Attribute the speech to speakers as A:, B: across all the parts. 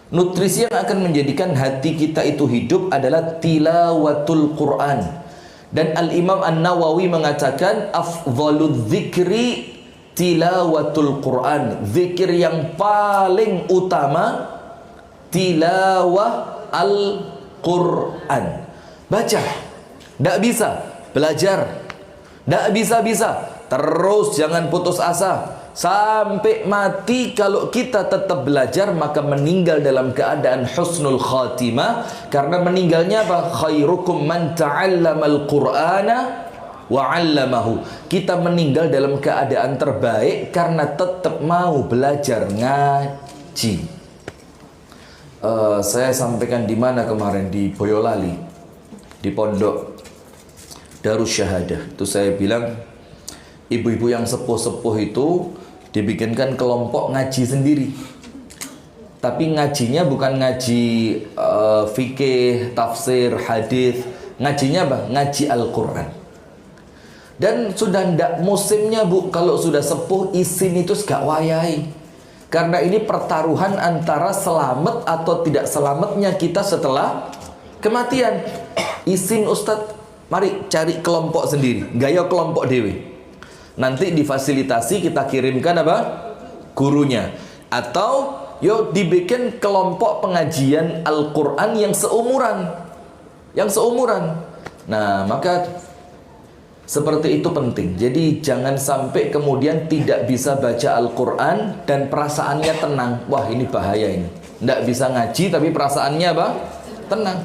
A: Nutrisi yang akan menjadikan hati kita itu hidup adalah tilawatul Quran. Dan Al-Imam An-Nawawi mengatakan afdhaludz dzikri tilawatul Quran. Zikir yang paling utama tilawah Al-Quran. Baca, tidak bisa. Belajar, tidak bisa-bisa. Terus jangan putus asa sampai mati. Kalau kita tetap belajar, maka meninggal dalam keadaan husnul khatimah. Karena meninggalnya apa? Khairukum man ta'allamal qur'ana wa 'allamahu. Kita meninggal dalam keadaan terbaik karena tetap mau belajar ngaji. Saya sampaikan di mana kemarin, di Boyolali, di pondok Darus Syahadah. Itu saya bilang, ibu-ibu yang sepuh-sepuh itu dibikinkan kelompok ngaji sendiri. Tapi ngajinya bukan ngaji fikih, tafsir, hadis. Ngajinya apa? Ngaji Al-Quran. Dan sudah ndak musimnya, Bu. Kalau sudah sepuh, isin itu gak wayai. Karena ini pertaruhan antara selamat atau tidak selamatnya kita setelah kematian. Isin Ustadz, mari cari kelompok sendiri, gaya kelompok dewe. Nanti difasilitasi, kita kirimkan apa? Gurunya. Atau yuk dibikin kelompok pengajian Al-Quran yang seumuran. Nah, maka seperti itu penting. Jadi jangan sampai kemudian tidak bisa baca Al-Quran dan perasaannya tenang. Wah, ini bahaya ini. Tidak bisa ngaji tapi perasaannya apa? Tenang.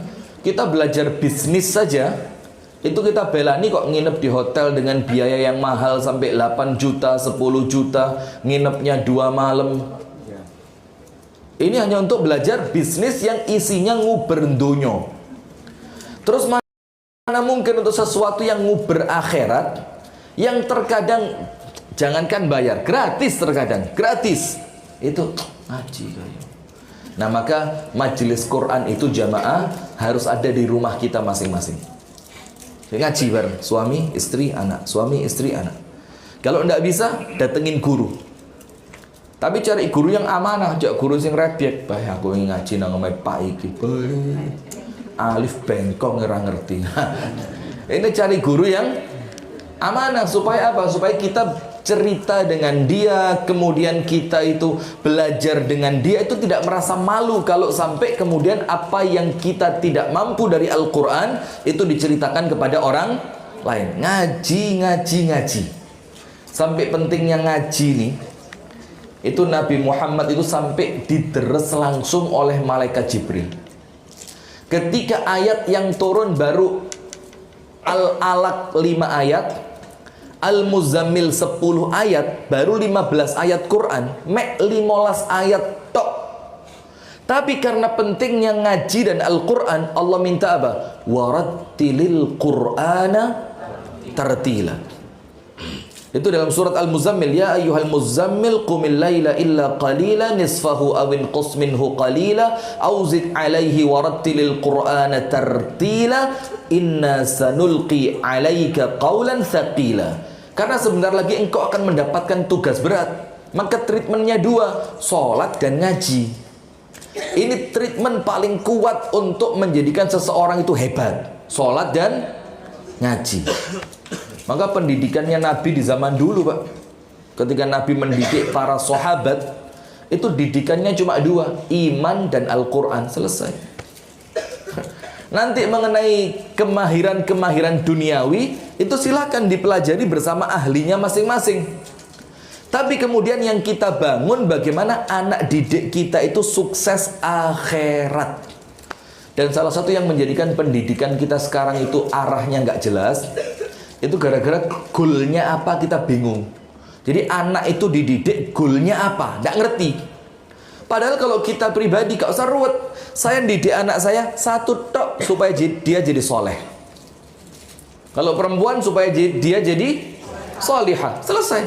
A: Kita belajar bisnis saja, itu kita belani kok nginep di hotel dengan biaya yang mahal sampai 8 juta, 10 juta, nginepnya 2 malam. Ini hanya untuk belajar bisnis yang isinya nguber dunyo. Terus mana mungkin untuk sesuatu yang nguber akhirat, yang terkadang jangankan bayar, gratis, terkadang gratis. Itu ngaji kayak. Nah, maka majelis Quran itu jamaah harus ada di rumah kita masing-masing. Ngaji bareng, suami, istri, anak, suami, istri, anak. Kalau tidak bisa, datengin guru. Tapi cari guru yang amanah, jak guru sing rebyek. Bah, aku ingin ngaji nang omahe Pak iki. Alif bengkong ora ngerti. Ini cari guru yang amanah supaya apa? Supaya kita cerita dengan dia, kemudian kita itu belajar dengan dia, itu tidak merasa malu kalau sampai kemudian apa yang kita tidak mampu dari Al-Quran itu diceritakan kepada orang lain. Ngaji. Sampai pentingnya ngaji nih, itu Nabi Muhammad itu sampai dideres langsung oleh malaikat Jibril. Ketika ayat yang turun baru Al-Alaq 5 ayat, Al-Muzammil 10 ayat, baru 15 ayat Quran, mek 15 ayat tok. Tapi karena pentingnya ngaji dan Al-Quran, Allah minta apa? Warattilil Qur'ana tartila. Itu dalam surat Al-Muzammil, ya ayyuhal muzammil qumil laila illa qalila nisfahu awin qus minhu qalila auzid alaihi warattilil Qur'ana tartila inna sanulqi alaika qawlan thaqila. Karena sebentar lagi engkau akan mendapatkan tugas berat. Maka treatmentnya 2, sholat dan ngaji. Ini treatment paling kuat untuk menjadikan seseorang itu hebat. Sholat dan ngaji. Maka pendidikannya Nabi di zaman dulu, Pak. Ketika Nabi mendidik para sahabat, itu didikannya cuma 2, iman dan Al-Quran, selesai. Nanti mengenai kemahiran-kemahiran duniawi, itu silakan dipelajari bersama ahlinya masing-masing. Tapi kemudian yang kita bangun bagaimana anak didik kita itu sukses akhirat. Dan salah satu yang menjadikan pendidikan kita sekarang itu arahnya nggak jelas, itu gara-gara goalnya apa kita bingung. Jadi anak itu dididik goalnya apa, nggak ngerti. Padahal kalau kita pribadi gak usah ruwet. Saya didik anak saya 1 tok supaya dia jadi soleh. Kalau perempuan supaya dia jadi solihah, selesai.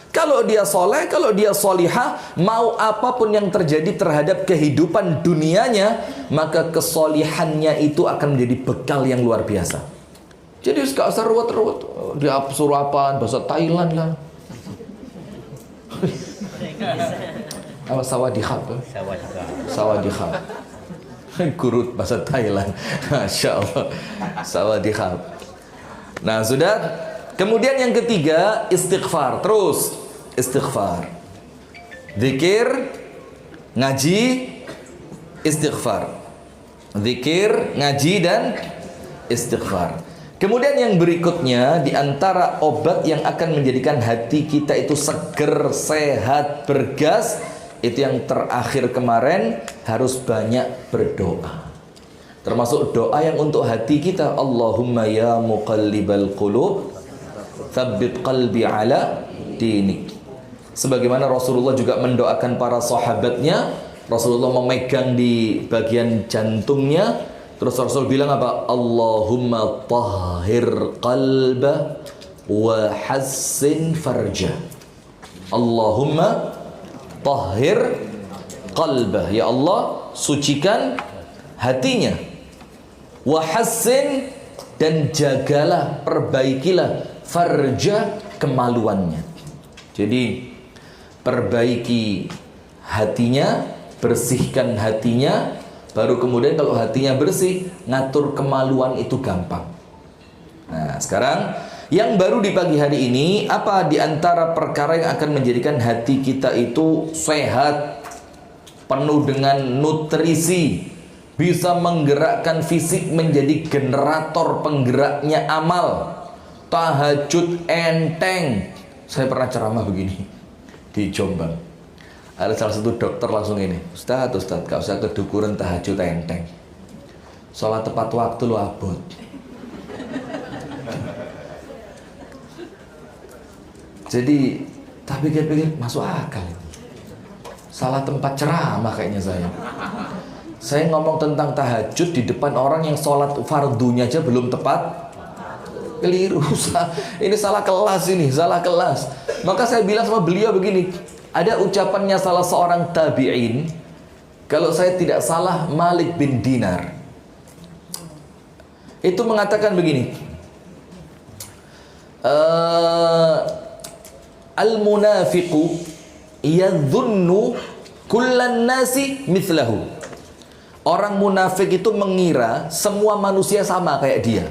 A: Kalau dia soleh, kalau dia solihah, mau apapun yang terjadi terhadap kehidupan dunianya, maka kesolihannya itu akan menjadi bekal yang luar biasa. Jadi gak usah ruwet-ruwet. Dia suruh apaan? Bahasa Thailand lah. Apa sawadihab? Sawadihab. Kurut bahasa Thailand. Masya Allah. Sawadihab. Nah sudah. Kemudian yang ketiga istighfar. Terus istighfar. Zikir, ngaji, istighfar. Zikir, ngaji dan istighfar. Kemudian yang berikutnya, di antara obat yang akan menjadikan hati kita itu seger, sehat, bergas, itu yang terakhir kemarin, harus banyak berdoa. Termasuk doa yang untuk hati kita, Allahumma ya muqallibal qulub tsabbit qalbi ala dinik. Sebagaimana Rasulullah juga mendoakan para sahabatnya, Rasulullah memegang di bagian jantungnya. Terus Rasul bilang apa? Allahumma tahhir qalba wa hassin farja. Allahumma tahhir qalba. Ya Allah, sucikan hatinya. Wa hassin, dan jagalah, perbaikilah farja, kemaluannya. Jadi perbaiki hatinya, bersihkan hatinya. Baru kemudian kalau hatinya bersih, ngatur kemaluan itu gampang. Nah sekarang yang baru di pagi hari ini, apa di antara perkara yang akan menjadikan hati kita itu sehat, penuh dengan nutrisi, bisa menggerakkan fisik menjadi generator penggeraknya amal. Tahajud enteng. Saya pernah ceramah begini di Jombang. Ada salah satu dokter langsung ini, Ustaz, gak usah kedukuran tahajud enteng. Sholat tepat waktu lo abot. Jadi, tapi pikir-pikir masuk akal. Salah tempat ceramah kayaknya saya. Saya ngomong tentang tahajud di depan orang yang sholat fardunya aja belum tepat. Keliru. Ini salah kelas ini, salah kelas. Maka saya bilang sama beliau begini, ada ucapannya salah seorang tabi'in, kalau saya tidak salah Malik bin Dinar, itu mengatakan begini, al-munafiqu yadhunnu kullan nasi mithlahu. Orang munafik itu mengira semua manusia sama kayak dia.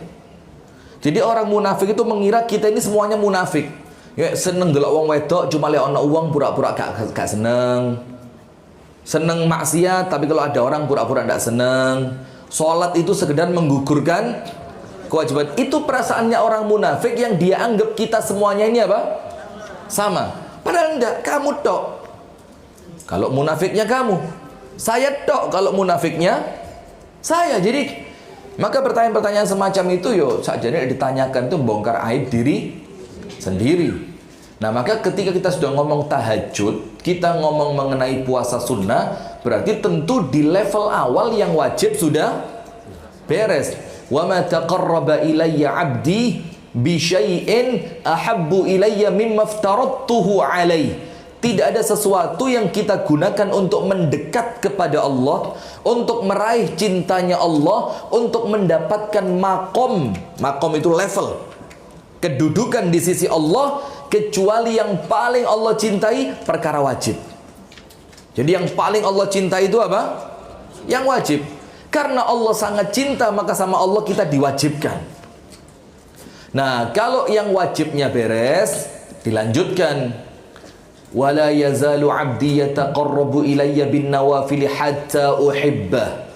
A: Jadi orang munafik itu mengira kita ini semuanya munafik. Ya, seneng delok wong wedok cuma lek ana uang pura-pura gak seneng. Seneng maksiat tapi kalau ada orang pura-pura ndak seneng. Salat itu sekedar menggugurkan kewajiban. Itu perasaannya orang munafik yang dia anggap kita semuanya ini apa? Sama. Padahal enggak, kamu tok. Kalau munafiknya kamu, saya tok kalau munafiknya saya. Jadi maka pertanyaan-pertanyaan semacam itu yo sakjane ditanyakan tuh bongkar aib diri sendiri. Nah maka ketika kita sudah ngomong tahajud, kita ngomong mengenai puasa sunnah, berarti tentu di level awal yang wajib sudah beres. Wa ma taqarraba ilayya 'abdi bi syai'in ahabbu ilayya mimma aftaradtuhu alaih. Tidak ada sesuatu yang kita gunakan untuk mendekat kepada Allah, untuk meraih cintanya Allah, untuk mendapatkan makom. Makom itu level, kedudukan di sisi Allah, kecuali yang paling Allah cintai perkara wajib. Jadi yang paling Allah cintai itu apa? Yang wajib. Karena Allah sangat cinta, maka sama Allah kita diwajibkan. Nah, kalau yang wajibnya beres, dilanjutkan. Wala yazalu 'abdi yataqarrabu ilayya bin nawafil hatta uhibbah.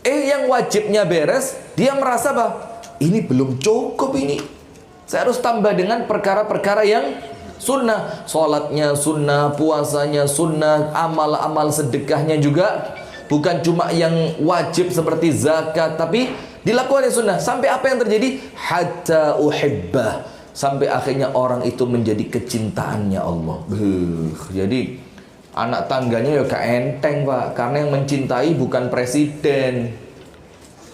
A: Yang wajibnya beres, dia merasa apa? Ini belum cukup ini. Saya harus tambah dengan perkara-perkara yang sunnah. Sholatnya sunnah, puasanya sunnah, amal-amal sedekahnya juga bukan cuma yang wajib seperti zakat, tapi dilakukan yang sunnah. Sampai apa yang terjadi? Hatta uhibbah. Sampai akhirnya orang itu menjadi kecintaannya Allah. Jadi anak tangganya ya gak enteng Pak. Karena yang mencintai bukan presiden,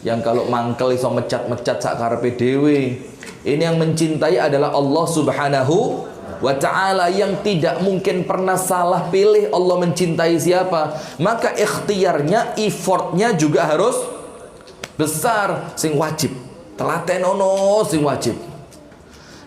A: yang kalau mangkel iso mecat-mecat sakarepe dhewe. Ini yang mencintai adalah Allah Subhanahu wa ta'ala, yang tidak mungkin pernah salah pilih Allah mencintai siapa. Maka ikhtiarnya, effortnya juga harus besar. Sing wajib telatenono, sing wajib.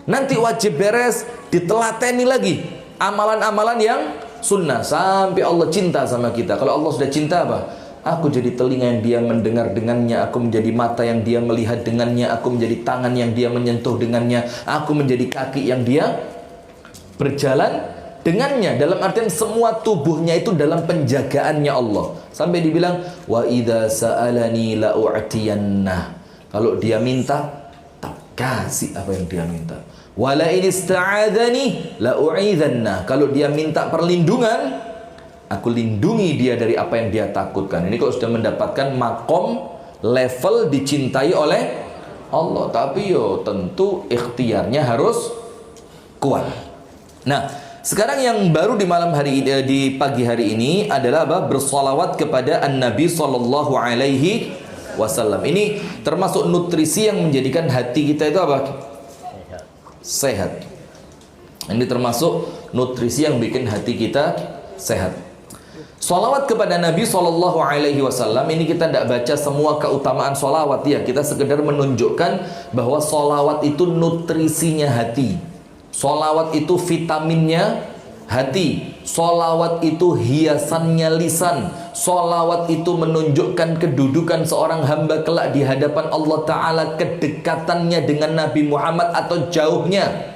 A: Nanti wajib beres, ditelateni lagi amalan-amalan yang sunnah sampai Allah cinta sama kita. Kalau Allah sudah cinta apa? Aku jadi telinga yang dia mendengar dengannya, aku menjadi mata yang dia melihat dengannya, aku menjadi tangan yang dia menyentuh dengannya, aku menjadi kaki yang dia berjalan dengannya. Dalam artian semua tubuhnya itu dalam penjagaannya Allah. Sampai dibilang wa idza sa'alani la u'tiyanna. Kalau dia minta, tak kasih apa yang dia minta. Wala in ista'adzani la u'idhanna. Kalau dia minta perlindungan, aku lindungi dia dari apa yang dia takutkan. Ini kalau sudah mendapatkan makom level dicintai oleh Allah. Tapi yo tentu ikhtiarnya harus kuat. Nah, sekarang yang baru di malam hari ini, di pagi hari ini adalah apa? Bersolawat kepada An-Nabi Sallallahu Alaihi Wasallam. Ini termasuk nutrisi yang menjadikan hati kita itu apa? Sehat. Ini termasuk nutrisi yang bikin hati kita sehat. Solawat kepada Nabi Sallallahu Alaihi Wasallam ini kita tidak baca semua keutamaan solawat ya. Kita sekedar menunjukkan bahwa solawat itu nutrisinya hati. Solawat itu vitaminnya hati. Solawat itu hiasannya lisan. Solawat itu menunjukkan kedudukan seorang hamba kelak di hadapan Allah Ta'ala, kedekatannya dengan Nabi Muhammad atau jauhnya.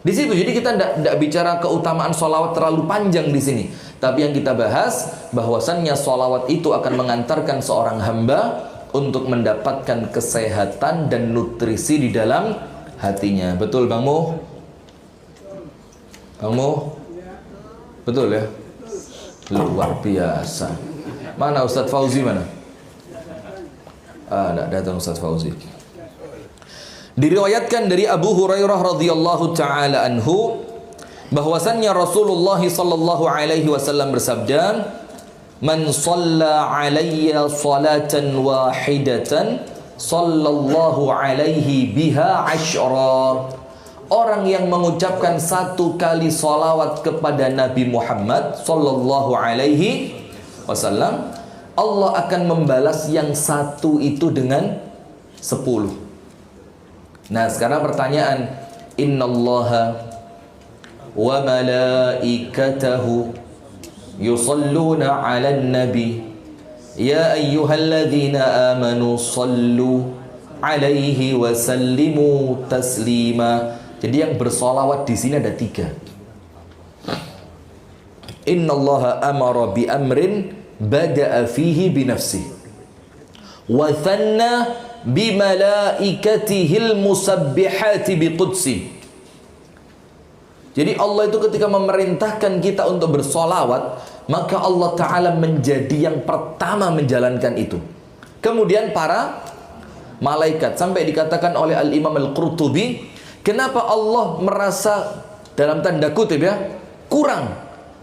A: Di situ, jadi kita tidak bicara keutamaan solawat terlalu panjang di sini. Tapi yang kita bahas bahwasannya solawat itu akan mengantarkan seorang hamba untuk mendapatkan kesehatan dan nutrisi di dalam hatinya. Betul Bang Mo? Bang Mo? Betul ya? Luar biasa. Mana Ustadz Fauzi mana? Tidak datang Ustadz Fauzi. Diriwayatkan dari Abu Hurairah radhiyallahu taala anhu bahwasannya Rasulullah sallallahu alaihi wasallam bersabda, "Man shalla alayya salatan wahidatan sallallahu alaihi biha asyra." Orang yang mengucapkan satu kali salawat kepada Nabi Muhammad sallallahu alaihi wasallam, Allah akan membalas yang satu itu dengan 10. Nah, sekarang pertanyaan, innallaha wa malaikatahu yusalluna 'alan nabi ya ayyuhalladzina amanu sallu 'alaihi wa sallimu taslima. Jadi yang bersolawat di sini ada 3. Innallaha amara bi amrin bada'a fihi bi nafsihi wa thanna bi malaikatihil musabbihati bi qudsi. Jadi Allah itu ketika memerintahkan kita untuk bersolawat, maka Allah Ta'ala menjadi yang pertama menjalankan itu. Kemudian para malaikat, sampai dikatakan oleh Al-Imam Al-Qurtubi, kenapa Allah merasa dalam tanda kutip ya kurang,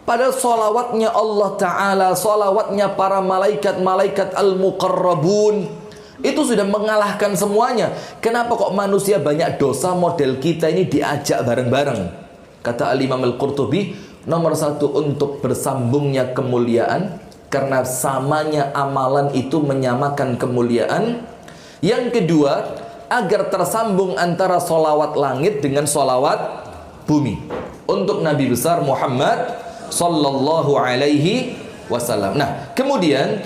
A: padahal solawatnya Allah Ta'ala, solawatnya para malaikat-malaikat al-muqarrabun itu sudah mengalahkan semuanya. Kenapa kok manusia banyak dosa model kita ini diajak bareng-bareng? Kata Al-Imam Al-Qurtubi, nomor 1 untuk bersambungnya kemuliaan, karena samanya amalan itu menyamakan kemuliaan. Yang kedua, agar tersambung antara solawat langit dengan solawat bumi untuk Nabi besar Muhammad sallallahu alaihi wasallam. Nah, kemudian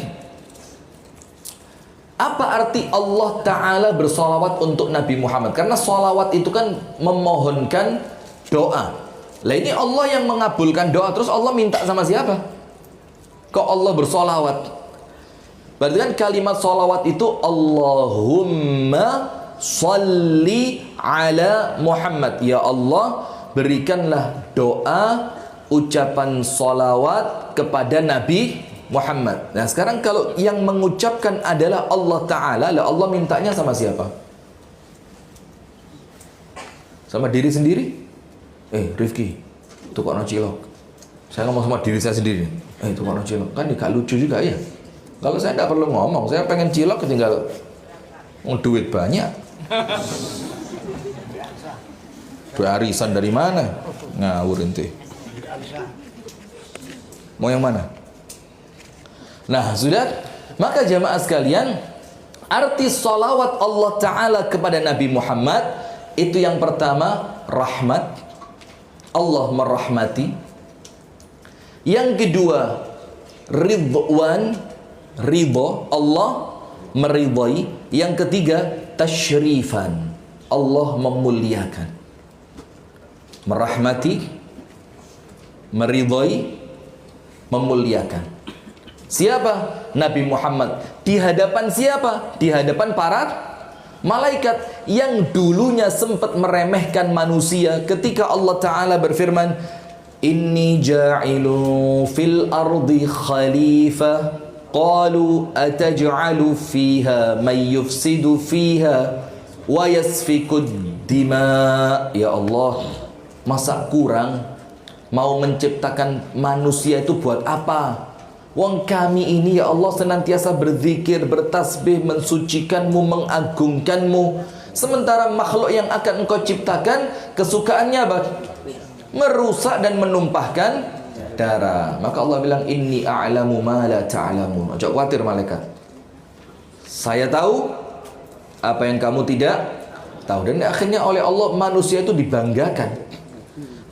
A: apa arti Allah Ta'ala bersolawat untuk Nabi Muhammad? Karena solawat itu kan memohonkan doa. Lah ini Allah yang mengabulkan doa, terus Allah minta sama siapa? Kok Allah bersolawat? Berarti kan kalimat solawat itu Allahumma salli ala Muhammad. Ya Allah, berikanlah doa, ucapan solawat kepada Nabi Muhammad. Nah sekarang kalau yang mengucapkan adalah Allah Ta'ala, lah Allah mintanya sama siapa? Sama diri sendiri? Rifki, tukang cilok. Saya ngomong sama diri saya sendiri. Tukang cilok. Kan gak lucu juga ya. Kalau saya tidak perlu ngomong, saya pengen cilok tinggal duit banyak. Duit arisan dari mana? Ngawur ente. Mau yang mana? Nah sudah, maka jamaah sekalian, arti salawat Allah Ta'ala kepada Nabi Muhammad itu yang pertama rahmat, Allah merahmati. Yang kedua, ridwan, ridho, Allah meridhai. Yang ketiga, tasyrifan, Allah memuliakan. Merahmati, meridhai, memuliakan. Siapa? Nabi Muhammad. Di hadapan siapa? Di hadapan para malaikat yang dulunya sempat meremehkan manusia ketika Allah Ta'ala berfirman, Inni ja'ilu fil ardi khalifah. Qalu ataj'alu fiha man yufsidu fiha wa yasfikud dima. Ya Allah, masa kurang mau menciptakan manusia itu buat apa? Wong kami ini ya Allah senantiasa berzikir, bertasbih, mensucikanmu, mengagungkanmu. Sementara makhluk yang akan engkau ciptakan kesukaannya apa? Merusak dan menumpahkan darah. Maka Allah bilang, Inni a'lamu ma la ta'lamun. Jangan khawatir malaikat, saya tahu apa yang kamu tidak tahu. Dan akhirnya oleh Allah manusia itu dibanggakan.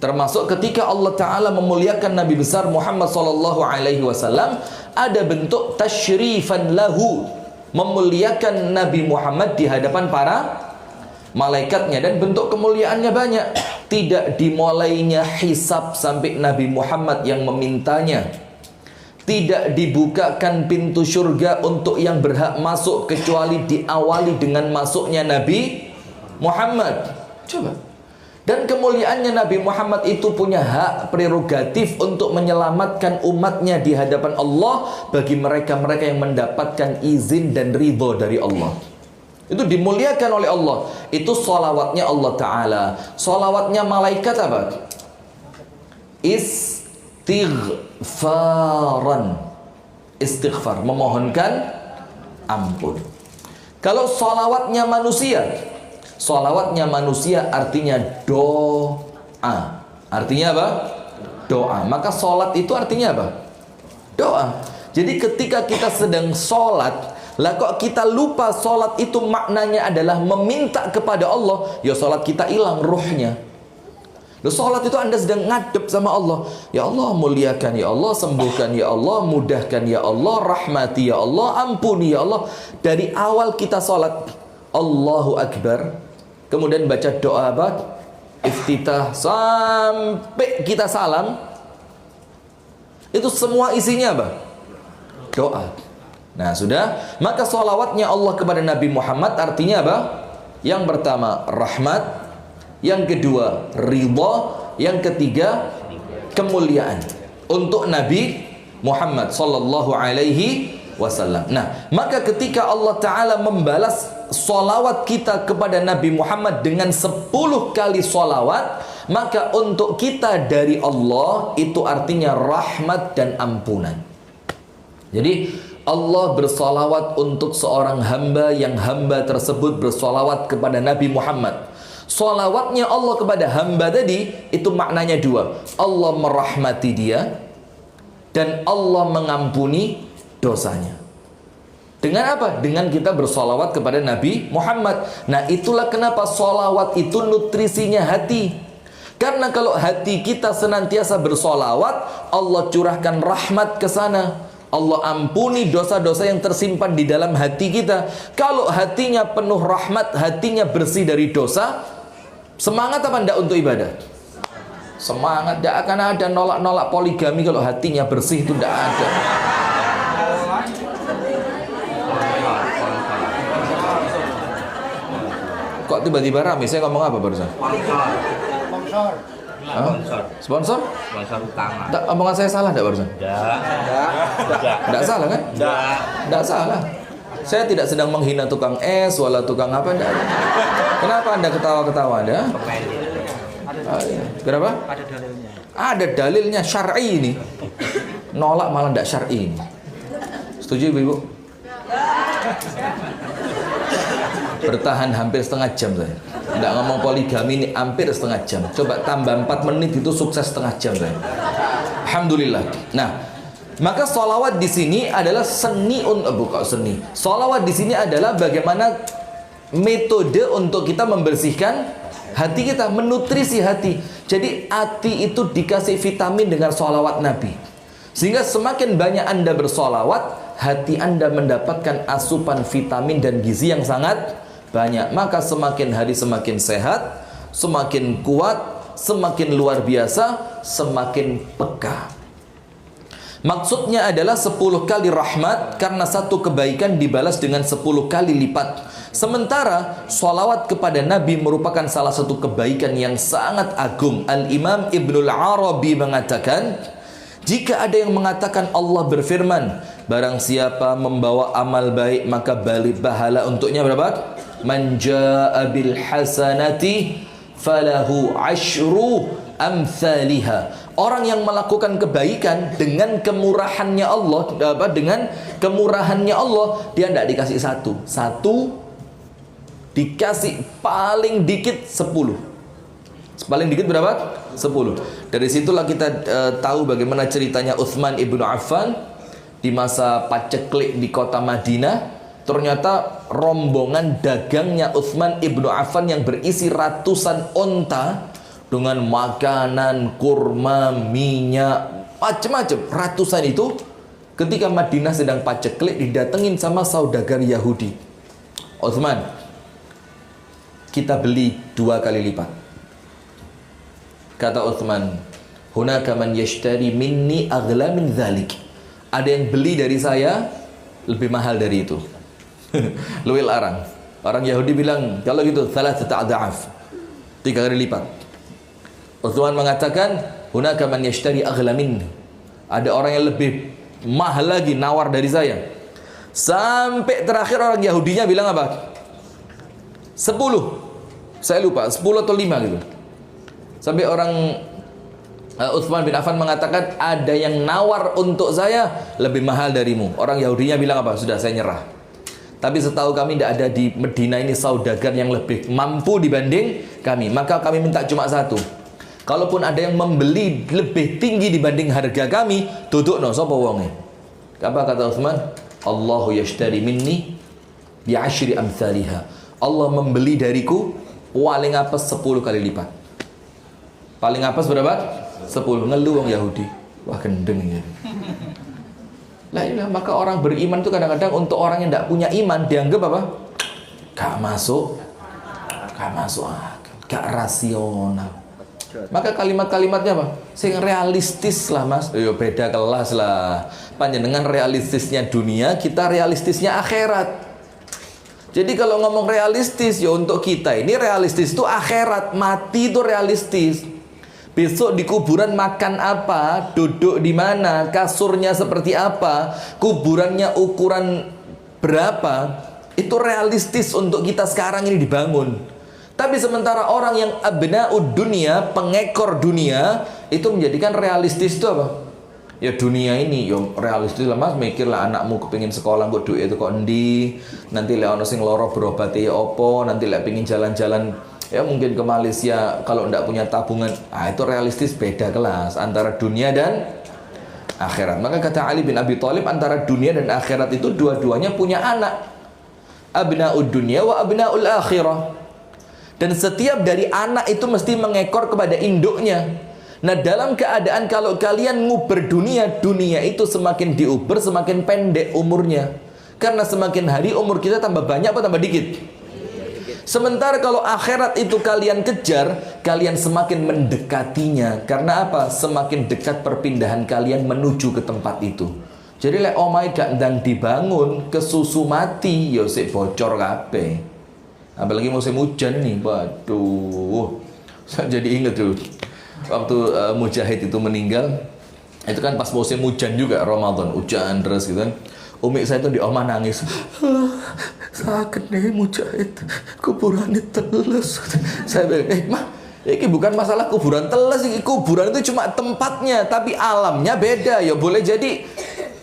A: Termasuk ketika Allah Ta'ala memuliakan Nabi besar Muhammad SAW, ada bentuk tasyrifan lahu, memuliakan Nabi Muhammad di hadapan para malaikatnya. Dan bentuk kemuliaannya banyak. Tidak dimulainya hisab sampai Nabi Muhammad yang memintanya. Tidak dibukakan pintu surga untuk yang berhak masuk kecuali diawali dengan masuknya Nabi Muhammad. Coba. Dan kemuliaannya Nabi Muhammad itu punya hak prerogatif untuk menyelamatkan umatnya di hadapan Allah bagi mereka-mereka yang mendapatkan izin dan ridho dari Allah. Itu dimuliakan oleh Allah. Itu sholawatnya Allah Ta'ala. Sholawatnya malaikat apa? Istighfaran. Istighfar, memohonkan ampun. Kalau sholawatnya manusia, sholawatnya manusia artinya doa. Artinya apa? Doa. Maka sholat itu artinya apa? Doa. Jadi ketika kita sedang sholat, lah kok kita lupa sholat itu maknanya adalah meminta kepada Allah, ya sholat kita hilang ruhnya. Loh, sholat itu Anda sedang ngadep sama Allah. Ya Allah muliakan, ya Allah sembuhkan, ya Allah mudahkan, ya Allah rahmati, ya Allah ampuni, ya Allah. Dari awal kita sholat, Allahu Akbar, kemudian baca doa apa? Iftitah, sampai kita salam, itu semua isinya apa? Doa. Nah sudah, maka sholawatnya Allah kepada Nabi Muhammad artinya apa? Yang pertama rahmat, yang kedua ridha, yang ketiga kemuliaan untuk Nabi Muhammad sallallahu alaihi wasallam. Nah, maka ketika Allah Ta'ala membalas sholawat kita kepada Nabi Muhammad dengan 10 kali sholawat, maka untuk kita dari Allah itu artinya rahmat dan ampunan. Jadi Allah bersolawat untuk seorang hamba yang hamba tersebut bersolawat kepada Nabi Muhammad. Solawatnya Allah kepada hamba tadi itu maknanya dua. Allah merahmati dia dan Allah mengampuni dosanya. Dengan apa? Dengan kita bersolawat kepada Nabi Muhammad. Nah itulah kenapa solawat itu nutrisinya hati. Karena kalau hati kita senantiasa bersolawat, Allah curahkan rahmat ke sana. Allah ampuni dosa-dosa yang tersimpan di dalam hati kita. Kalau hatinya penuh rahmat, hatinya bersih dari dosa, semangat apa enggak untuk ibadah? Semangat. Tidak akan ada nolak-nolak poligami kalau hatinya bersih, itu tidak ada. Kok tiba-tiba rame? Saya ngomong apa barusan? Sponsor. Sponsor?
B: Sponsor utama.
A: Omongan saya salah enggak barusan? Enggak salah kan? Enggak salah. Saya tidak sedang menghina tukang es wala tukang apa, enggak. Kenapa Anda ketawa-ketawa Anda? Kenapa?
B: Ada dalilnya.
A: Ada dalilnya syar'i ini. Nolak malah enggak syar'i ini. Setuju Ibu? Bertahan hampir setengah jam saya. Enggak ngomong poligami ini hampir setengah jam. Coba tambah 4 menit itu sukses setengah jam saya. Alhamdulillah. Nah, maka sholawat di sini adalah bukan seni. Sholawat di sini adalah bagaimana metode untuk kita membersihkan hati kita, menutrisi hati. Jadi hati itu dikasih vitamin dengan sholawat Nabi. Sehingga semakin banyak Anda bersolawat, hati Anda mendapatkan asupan vitamin dan gizi yang sangat banyak. Maka semakin hari semakin sehat, semakin kuat, semakin luar biasa, semakin peka. Maksudnya adalah 10 kali rahmat, karena satu kebaikan dibalas dengan 10 kali lipat. Sementara sholawat kepada Nabi merupakan salah satu kebaikan yang sangat agung. Al-Imam Ibnul Arabi mengatakan, jika ada yang mengatakan Allah berfirman, barang siapa membawa amal baik maka balik pahala untuknya berapa? Man jaa bil hasanati falahu asyru amsalihha. Orang yang melakukan kebaikan dengan kemurahannya Allah, dengan kemurahannya Allah, dia tidak dikasih satu, dikasih paling dikit 10. Paling dikit berapa? 10. Dari situlah kita tahu bagaimana ceritanya Utsman ibnu Affan di masa paceklik di kota Madinah. Ternyata rombongan dagangnya Utsman ibnu Affan yang berisi ratusan onta dengan makanan, kurma, minyak, macam-macam, ratusan itu ketika Madinah sedang paceklik didatengin sama saudagar Yahudi. Utsman, kita beli 2 kali lipat. Kata Utsman, hunaka man yashtari minni aghla min dzalik. Ada yang beli dari saya lebih mahal dari itu. Lebih larang. Orang Yahudi bilang, kalau gitu salah adhaf, 3 kali lipat. Utsman mengatakan, hunaka man yashtari aghla minni. Ada orang yang lebih mahal lagi nawar dari saya. Sampai terakhir orang Yahudinya bilang apa? 10. Saya lupa, 10 atau 5 gitu. Sampai orang Utsman bin Affan mengatakan, ada yang nawar untuk saya lebih mahal darimu. Orang Yahudinya bilang apa? Sudah, saya nyerah. Tapi setahu kami tidak ada di Medina ini saudagar yang lebih mampu dibanding kami. Maka kami minta cuma 1. Kalaupun ada yang membeli lebih tinggi dibanding harga kami, duduk no sapa wonge. Apa kata Utsman? Allahu yashtari minni bi 10 amsalihha. Allah membeli dariku paling apes 10 kali lipat. Paling apes berapa? 10. Ngeluh wong Yahudi. Wah, gendeng ya. Lah iya, maka orang beriman itu kadang-kadang untuk orang yang tidak punya iman dianggap apa? Gak masuk gak rasional. Maka kalimat-kalimatnya apa? Sing realistis lah mas. Yo beda kelas lah. Panjenengan realistisnya dunia, kita realistisnya akhirat. Jadi kalau ngomong realistis, ya untuk kita ini realistis itu akhirat, mati itu realistis. Besok di kuburan makan apa, duduk di mana, kasurnya seperti apa, kuburannya ukuran berapa, itu realistis untuk kita sekarang ini dibangun. Tapi sementara orang yang abna'ud dunia, pengekor dunia, itu menjadikan realistis itu apa? Ya dunia ini, ya realistis lah mas, mikirlah anakmu kepingin sekolah, kok duit itu kok endi, nanti lek ono sing loro berobati ya opo, nanti lek pingin jalan-jalan ya mungkin ke Malaysia kalau tidak punya tabungan. Itu realistis, beda kelas antara dunia dan akhirat. Maka kata Ali bin Abi Thalib, antara dunia dan akhirat itu dua-duanya punya anak. Abna'ud dunya wa abna'ul akhirah. Dan setiap dari anak itu mesti mengekor kepada induknya. Nah dalam keadaan kalau kalian nguber dunia, dunia itu semakin diuber semakin pendek umurnya. Karena semakin hari umur kita tambah banyak apa tambah dikit? Sementara kalau akhirat itu kalian kejar, kalian semakin mendekatinya. Karena apa? Semakin dekat perpindahan kalian menuju ke tempat itu. Jadi lek omai gak ndang dibangun, kesusu mati, yo sik bocor kabeh. Apalagi musim hujan nih, waduh. Saya jadi inget tuh waktu Mujahid itu meninggal. Itu kan pas musim hujan juga, Ramadan, hujan deras gitu kan. Umi saya itu di omah nangis. Sakit nih Mujahid, kuburannya teles. Saya bilang, mah, ini bukan masalah kuburan teles, ini kuburan itu cuma tempatnya, tapi alamnya beda. Ya boleh jadi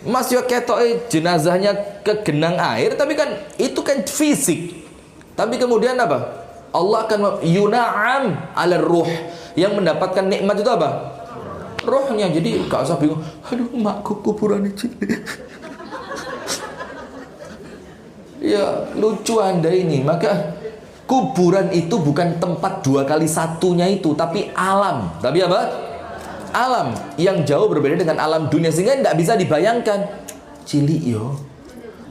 A: mas yo ketok jenazahnya ke genang air, tapi kan itu kan fisik. Tapi kemudian apa? Allah akan yuna'am ala ruh, yang mendapatkan nikmat itu apa? Rohnya. Jadi gak usah bingung, aduh makku kuburannya cilik. Ya lucu Anda ini. Maka kuburan itu bukan tempat 2 kali 1-nya itu, tapi alam. Tapi apa? alam yang jauh berbeda dengan alam dunia, sehingga tidak bisa dibayangkan. Cilik yo,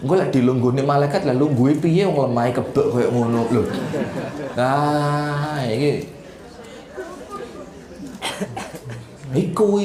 A: gue lagi dilungguni malaikat lalu gue piye wong lemah kebek kayak ngono lho. Nah, ini iku